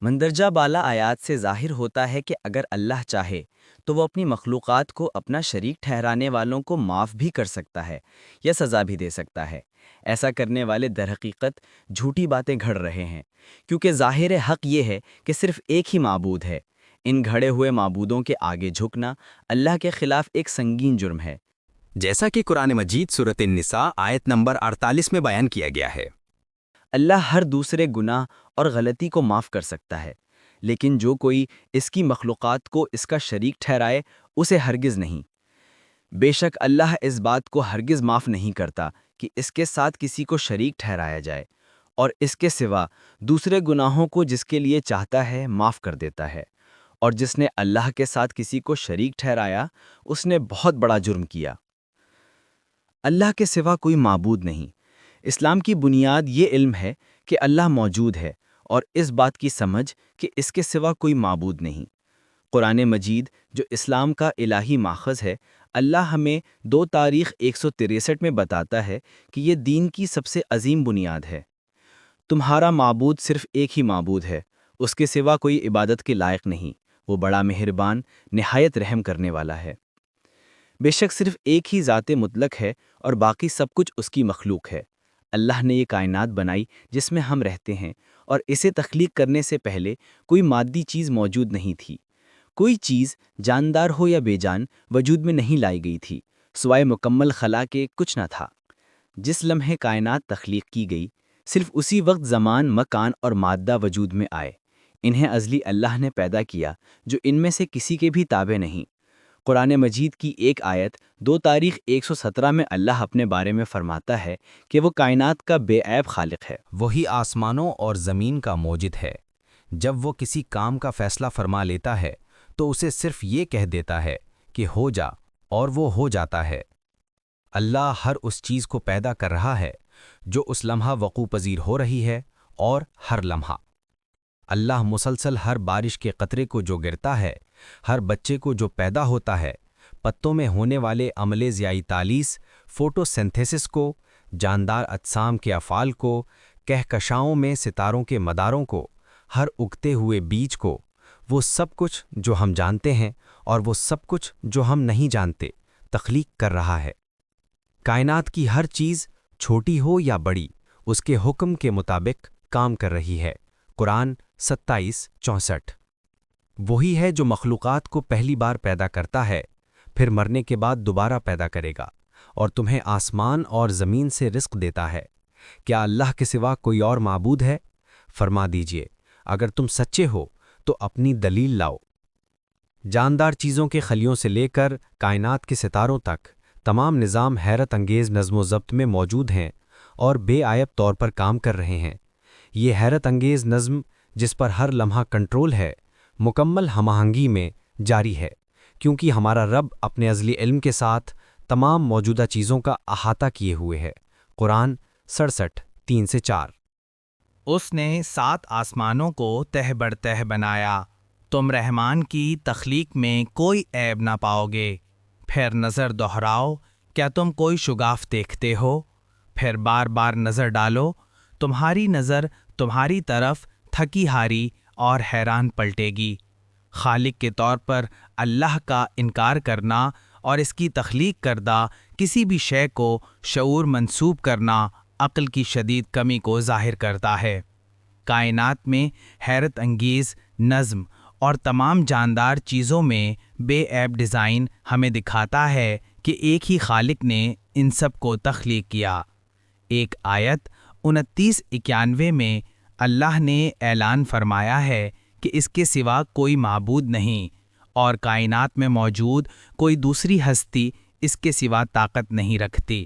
مندرجہ بالا آیات سے ظاہر ہوتا ہے کہ اگر اللہ چاہے تو وہ اپنی مخلوقات کو اپنا شریک ٹھہرانے والوں کو معاف بھی کر سکتا ہے یا سزا بھی دے سکتا ہے۔ ایسا کرنے والے درحقیقت جھوٹی باتیں گھڑ رہے ہیں، کیونکہ ظاہر حق یہ ہے کہ صرف ایک ہی معبود ہے۔ ان گھڑے ہوئے معبودوں کے آگے جھکنا اللہ کے خلاف ایک سنگین جرم ہے۔ جیسا کہ قرآن مجید سورۃ النساء آیت نمبر 48 میں بیان کیا گیا ہے۔ اللہ ہر دوسرے گناہ اور غلطی کو معاف کر سکتا ہے، لیکن جو کوئی اس کی مخلوقات کو اس کا شریک ٹھہرائے اسے ہرگز نہیں۔ بے شک اللہ اس بات کو ہرگز معاف نہیں کرتا کہ اس کے ساتھ کسی کو شریک ٹھہرایا جائے، اور اس کے سوا دوسرے گناہوں کو جس کے لیے چاہتا ہے معاف کر دیتا ہے، اور جس نے اللہ کے ساتھ کسی کو شریک ٹھہرایا اس نے بہت بڑا جرم کیا۔ اللہ کے سوا کوئی معبود نہیں۔ اسلام کی بنیاد یہ علم ہے کہ اللہ موجود ہے، اور اس بات کی سمجھ کہ اس کے سوا کوئی معبود نہیں۔ قرآن مجید جو اسلام کا الہی ماخذ ہے، اللہ ہمیں 2 تاریخ 163 میں بتاتا ہے کہ یہ دین کی سب سے عظیم بنیاد ہے۔ تمہارا معبود صرف ایک ہی معبود ہے، اس کے سوا کوئی عبادت کے لائق نہیں، وہ بڑا مہربان نہایت رحم کرنے والا ہے۔ بے شک صرف ایک ہی ذات مطلق ہے اور باقی سب کچھ اس کی مخلوق ہے۔ اللہ نے یہ کائنات بنائی جس میں ہم رہتے ہیں، اور اسے تخلیق کرنے سے پہلے کوئی مادی چیز موجود نہیں تھی۔ کوئی چیز جاندار ہو یا بے جان وجود میں نہیں لائی گئی تھی، سوائے مکمل خلا کے کچھ نہ تھا۔ جس لمحے کائنات تخلیق کی گئی، صرف اسی وقت زمان، مکان اور مادہ وجود میں آئے۔ انہیں ازلی اللہ نے پیدا کیا جو ان میں سے کسی کے بھی تابع نہیں۔ قرآن مجید کی ایک آیت 2 تاریخ 117 میں اللہ اپنے بارے میں فرماتا ہے کہ وہ کائنات کا بے عیب خالق ہے۔ وہی آسمانوں اور زمین کا موجد ہے۔ جب وہ کسی کام کا فیصلہ فرما لیتا ہے تو اسے صرف یہ کہہ دیتا ہے کہ ہو جا، اور وہ ہو جاتا ہے۔ اللہ ہر اس چیز کو پیدا کر رہا ہے جو اس لمحہ وقوع پذیر ہو رہی ہے، اور ہر لمحہ اللہ مسلسل ہر بارش کے قطرے کو جو گرتا ہے، ہر بچے کو جو پیدا ہوتا ہے، پتوں میں ہونے والے عمل ضیائی تالیس، فوٹو سنتھیسس کو، جاندار اجسام کے افعال کو، کہکشاؤں میں ستاروں کے مداروں کو، ہر اگتے ہوئے بیج کو، وہ سب کچھ جو ہم جانتے ہیں اور وہ سب کچھ جو ہم نہیں جانتے، تخلیق کر رہا ہے۔ کائنات کی ہر چیز چھوٹی ہو یا بڑی اس کے حکم کے مطابق کام کر رہی ہے۔ قرآن 27:64۔ وہی ہے جو مخلوقات کو پہلی بار پیدا کرتا ہے، پھر مرنے کے بعد دوبارہ پیدا کرے گا، اور تمہیں آسمان اور زمین سے رزق دیتا ہے۔ کیا اللہ کے سوا کوئی اور معبود ہے؟ فرما دیجئے اگر تم سچے ہو تو اپنی دلیل لاؤ۔ جاندار چیزوں کے خلیوں سے لے کر کائنات کے ستاروں تک تمام نظام حیرت انگیز نظم و ضبط میں موجود ہیں اور بے عیب طور پر کام کر رہے ہیں۔ یہ حیرت انگیز نظم جس پر ہر لمحہ کنٹرول ہے، مکمل ہم آہنگی میں جاری ہے، کیونکہ ہمارا رب اپنے ازلی علم کے ساتھ تمام موجودہ چیزوں کا احاطہ کیے ہوئے ہے۔ قرآن 67:3-4۔ اس نے 7 آسمانوں کو تہ بر تہ بنایا، تم رحمان کی تخلیق میں کوئی عیب نہ پاؤ گے۔ پھر نظر دہراؤ، کیا تم کوئی شگاف دیکھتے ہو؟ پھر بار بار نظر ڈالو، تمہاری نظر تمہاری طرف تھکی ہاری اور حیران پلٹے گی۔ خالق کے طور پر اللہ کا انکار کرنا اور اس کی تخلیق کردہ کسی بھی شے کو شعور منسوب کرنا عقل کی شدید کمی کو ظاہر کرتا ہے۔ کائنات میں حیرت انگیز نظم اور تمام جاندار چیزوں میں بے عیب ڈیزائن ہمیں دکھاتا ہے کہ ایک ہی خالق نے ان سب کو تخلیق کیا۔ ایک آیت 29-91 میں اللہ نے اعلان فرمایا ہے کہ اس کے سوا کوئی معبود نہیں، اور کائنات میں موجود کوئی دوسری ہستی اس کے سوا طاقت نہیں رکھتی۔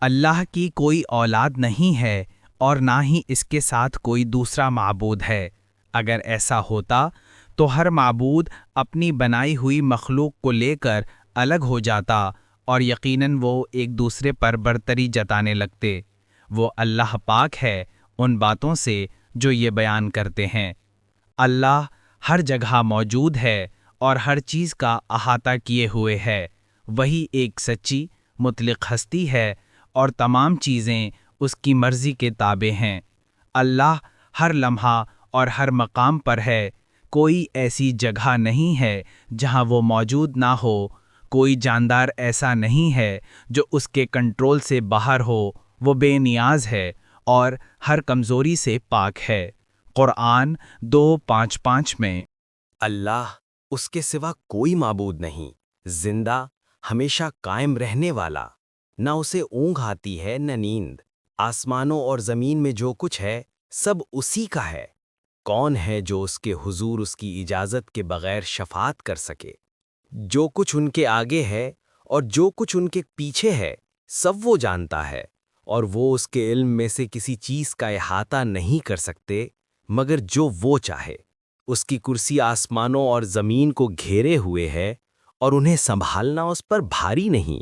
اللہ کی کوئی اولاد نہیں ہے اور نہ ہی اس کے ساتھ کوئی دوسرا معبود ہے۔ اگر ایسا ہوتا تو ہر معبود اپنی بنائی ہوئی مخلوق کو لے کر الگ ہو جاتا اور یقیناً وہ ایک دوسرے پر برتری جتانے لگتے۔ وہ اللہ پاک ہے ان باتوں سے جو یہ بیان کرتے ہیں۔ اللہ ہر جگہ موجود ہے اور ہر چیز کا احاطہ کیے ہوئے ہے۔ وہی ایک سچی مطلق ہستی ہے اور تمام چیزیں اس کی مرضی کے تابع ہیں۔ اللہ ہر لمحہ اور ہر مقام پر ہے، کوئی ایسی جگہ نہیں ہے جہاں وہ موجود نہ ہو، کوئی جاندار ایسا نہیں ہے جو اس کے کنٹرول سے باہر ہو، وہ بے نیاز ہے اور ہر کمزوری سے پاک ہے۔ قرآن 2:5-5 میں اللہ، اس کے سوا کوئی معبود نہیں، زندہ، ہمیشہ قائم رہنے والا، نہ اسے اونگ آتی ہے نہ نیند، آسمانوں اور زمین میں جو کچھ ہے سب اسی کا ہے۔ کون ہے جو اس کے حضور اس کی اجازت کے بغیر شفاعت کر سکے؟ جو کچھ ان کے آگے ہے اور جو کچھ ان کے پیچھے ہے سب وہ جانتا ہے، اور وہ اس کے علم میں سے کسی چیز کا احاطہ نہیں کر سکتے مگر جو وہ چاہے۔ اس کی کرسی آسمانوں اور زمین کو گھیرے ہوئے ہے اور انہیں سنبھالنا اس پر بھاری نہیں،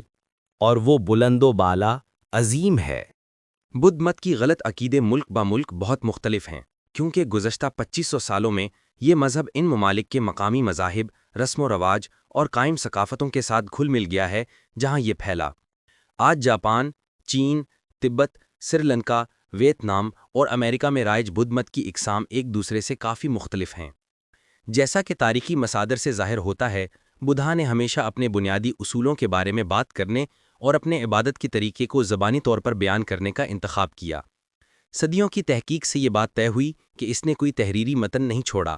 اور وہ بلند و بالا عظیم ہے۔ بدھ مت کی غلط عقیدے ملک با ملک بہت مختلف ہیں، کیونکہ گزشتہ 2500 سالوں میں یہ مذہب ان ممالک کے مقامی مذاہب، رسم و رواج اور قائم ثقافتوں کے ساتھ گھل مل گیا ہے جہاں یہ پھیلا۔ آج جاپان، چین، تبت، سری لنکا، ویتنام اور امریکہ میں رائج بدھ مت کی اقسام ایک دوسرے سے کافی مختلف ہیں۔ جیسا کہ تاریخی مصادر سے ظاہر ہوتا ہے، بدھا نے ہمیشہ اپنے بنیادی اصولوں کے بارے میں بات کرنے اور اپنے عبادت کے طریقے کو زبانی طور پر بیان کرنے کا انتخاب کیا۔ صدیوں کی تحقیق سے یہ بات طے ہوئی کہ اس نے کوئی تحریری متن نہیں چھوڑا۔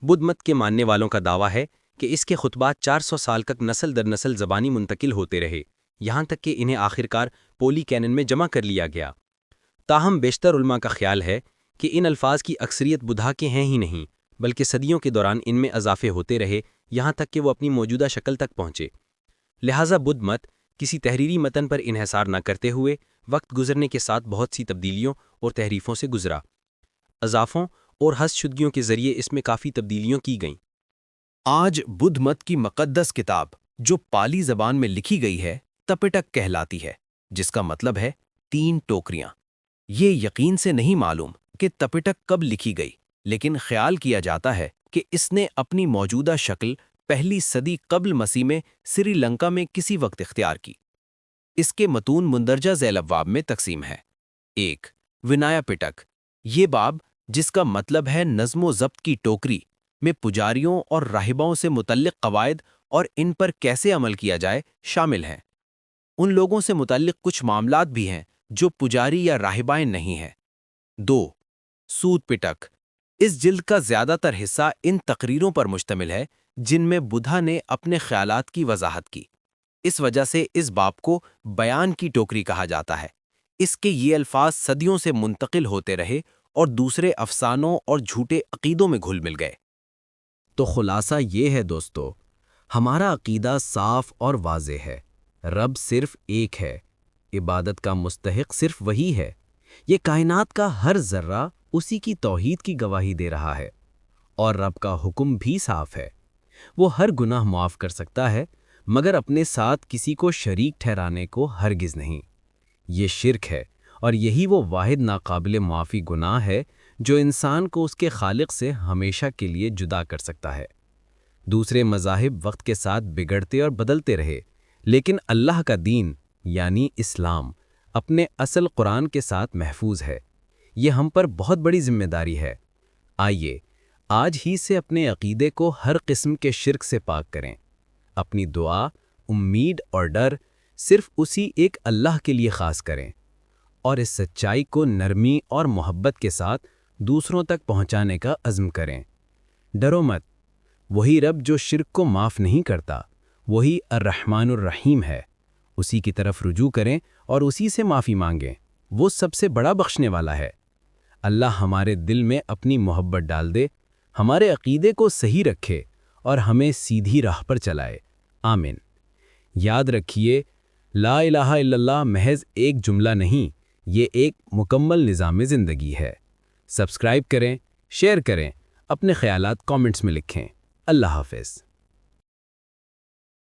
بدھ مت کے ماننے والوں کا دعویٰ ہے کہ اس کے خطبات 400 سال تک نسل در نسل زبانی منتقل ہوتے رہے، یہاں تک کہ انہیں آخرکار پولی کینن میں جمع کر لیا گیا۔ تاہم بیشتر علماء کا خیال ہے کہ ان الفاظ کی اکثریت بدھا کے ہیں ہی نہیں، بلکہ صدیوں کے دوران ان میں اضافے ہوتے رہے، یہاں تک کہ وہ اپنی موجودہ شکل تک پہنچے۔ لہٰذا بدھ مت کسی تحریری متن پر انحصار نہ کرتے ہوئے وقت گزرنے کے ساتھ بہت سی تبدیلیوں اور تحریفوں سے گزرا۔ اضافوں اور حذف شدگیوں کے ذریعے اس میں کافی تبدیلیوں کی گئیں۔ آج بدھ مت کی مقدس کتاب جو پالی زبان میں لکھی گئی ہے تپٹک کہلاتی ہے، جس کا مطلب ہے 3 ٹوکریاں۔ یہ یقین سے نہیں معلوم کہ تپٹک کب لکھی گئی، لیکن خیال کیا جاتا ہے کہ اس نے اپنی موجودہ شکل پہلی صدی قبل مسیح میں سری لنکا میں کسی وقت اختیار کی۔ اس کے متون مندرجہ ذیل ابواب میں تقسیم ہے۔ 1 ونایا پٹک، یہ باب جس کا مطلب ہے نظم و ضبط کی ٹوکری، میں پجاریوں اور راہبوں سے متعلق قواعد اور ان پر کیسے عمل کیا جائے شامل ہیں۔ ان لوگوں سے متعلق کچھ معاملات بھی ہیں جو پجاری یا راہبائیں نہیں ہیں۔ 2 سود پٹک، اس جلد کا زیادہ تر حصہ ان تقریروں پر مشتمل ہے جن میں بدھا نے اپنے خیالات کی وضاحت کی۔ اس وجہ سے اس باب کو بیان کی ٹوکری کہا جاتا ہے۔ اس کے یہ الفاظ صدیوں سے منتقل ہوتے رہے اور دوسرے افسانوں اور جھوٹے عقیدوں میں گھل مل گئے۔ تو خلاصہ یہ ہے دوستو، ہمارا عقیدہ صاف اور واضح ہے، رب صرف ایک ہے، عبادت کا مستحق صرف وہی ہے، یہ کائنات کا ہر ذرہ اسی کی توحید کی گواہی دے رہا ہے، اور رب کا حکم بھی صاف ہے، وہ ہر گناہ معاف کر سکتا ہے مگر اپنے ساتھ کسی کو شریک ٹھہرانے کو ہرگز نہیں۔ یہ شرک ہے، اور یہی وہ واحد ناقابل معافی گناہ ہے جو انسان کو اس کے خالق سے ہمیشہ کے لیے جدا کر سکتا ہے۔ دوسرے مذاہب وقت کے ساتھ بگڑتے اور بدلتے رہے، لیکن اللہ کا دین یعنی اسلام اپنے اصل قرآن کے ساتھ محفوظ ہے۔ یہ ہم پر بہت بڑی ذمہ داری ہے۔ آئیے آج ہی سے اپنے عقیدے کو ہر قسم کے شرک سے پاک کریں۔ اپنی دعا، امید اور ڈر صرف اسی ایک اللہ کے لیے خاص کریں، اور اس سچائی کو نرمی اور محبت کے ساتھ دوسروں تک پہنچانے کا عزم کریں۔ ڈرو مت، وہی رب جو شرک کو معاف نہیں کرتا، وہی الرحمن الرحیم ہے۔ اسی کی طرف رجوع کریں اور اسی سے معافی مانگیں، وہ سب سے بڑا بخشنے والا ہے۔ اللہ ہمارے دل میں اپنی محبت ڈال دے، ہمارے عقیدے کو صحیح رکھے اور ہمیں سیدھی راہ پر چلائے۔ آمین۔ یاد رکھیے، لا الہ الا اللہ محض ایک جملہ نہیں، یہ ایک مکمل نظام زندگی ہے۔ سبسکرائب کریں، شیئر کریں، اپنے خیالات کامنٹس میں لکھیں۔ اللہ حافظ۔